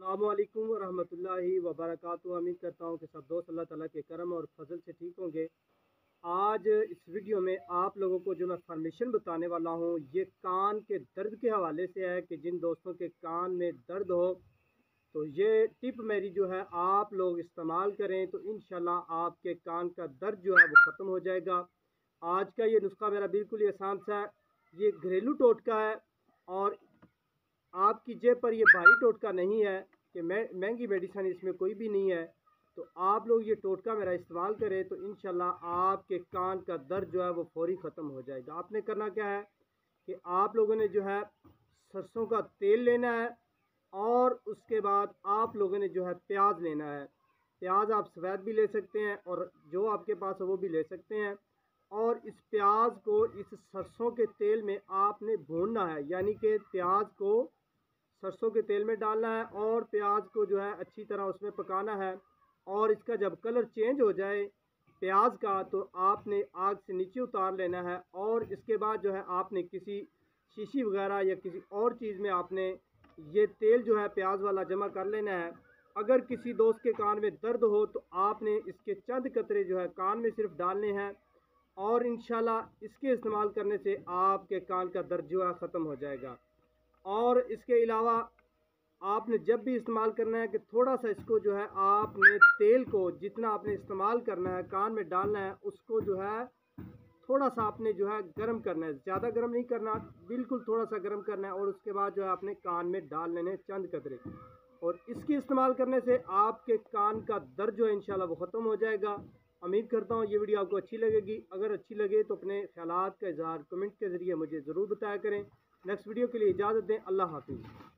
अस्सलामुअलैकुम वरहमतुल्लाहि वबरकातुहू। उम्मीद करता हूँ कि सब दोस्त अल्लाह ताला के करम और फजल से ठीक होंगे। आज इस वीडियो में आप लोगों को जो मैं फॉर्मेशन बताने वाला हूँ ये कान के दर्द के हवाले से है कि जिन दोस्तों के कान में दर्द हो तो ये टिप मेरी जो है आप लोग इस्तेमाल करें तो इंशाल्लाह आपके कान का दर्द जो है वो ख़त्म हो जाएगा। आज का ये नुस्खा मेरा बिल्कुल ही आसान सा है, ये घरेलू टोटका है और आपकी जेब पर ये भारी टोटका नहीं है कि महंगी मेडिसिन इसमें कोई भी नहीं है। तो आप लोग ये टोटका मेरा इस्तेमाल करें तो इंशाल्लाह आपके कान का दर्द जो है वो फौरी ख़त्म हो जाएगा। आपने करना क्या है कि आप लोगों ने जो है सरसों का तेल लेना है और उसके बाद आप लोगों ने जो है प्याज लेना है। प्याज आप सफ़ेद भी ले सकते हैं और जो आपके पास है वो भी ले सकते हैं। और इस प्याज को इस सरसों के तेल में आपने भूनना है, यानी कि प्याज को सरसों के तेल में डालना है और प्याज को जो है अच्छी तरह उसमें पकाना है। और इसका जब कलर चेंज हो जाए प्याज का तो आपने आग से नीचे उतार लेना है और इसके बाद जो है आपने किसी शीशी वगैरह या किसी और चीज़ में आपने ये तेल जो है प्याज वाला जमा कर लेना है। अगर किसी दोस्त के कान में दर्द हो तो आपने इसके चंद कतरे जो है कान में सिर्फ डालने हैं और इंशाल्लाह इसके इस्तेमाल करने से आपके कान का दर्द जो है ख़त्म हो जाएगा। और इसके अलावा आपने जब भी इस्तेमाल करना है कि थोड़ा सा इसको जो है आपने तेल को जितना आपने इस्तेमाल करना है कान में डालना है उसको जो है थोड़ा सा आपने जो है गर्म करना है, ज़्यादा गर्म नहीं करना, बिल्कुल थोड़ा सा गर्म करना है और उसके बाद जो है अपने कान में डाल लेने हैं चंद कतरे। और इसके इस्तेमाल करने से आपके कान का दर्द जो है इंशाल्लाह वो ख़त्म हो जाएगा। उम्मीद करता हूँ ये वीडियो आपको अच्छी लगेगी। अगर अच्छी लगे तो अपने ख्यालात का इज़हार कमेंट के ज़रिए मुझे ज़रूर बताया करें। नेक्स्ट वीडियो के लिए इजाज़त दें। अल्लाह हाफ़िज़।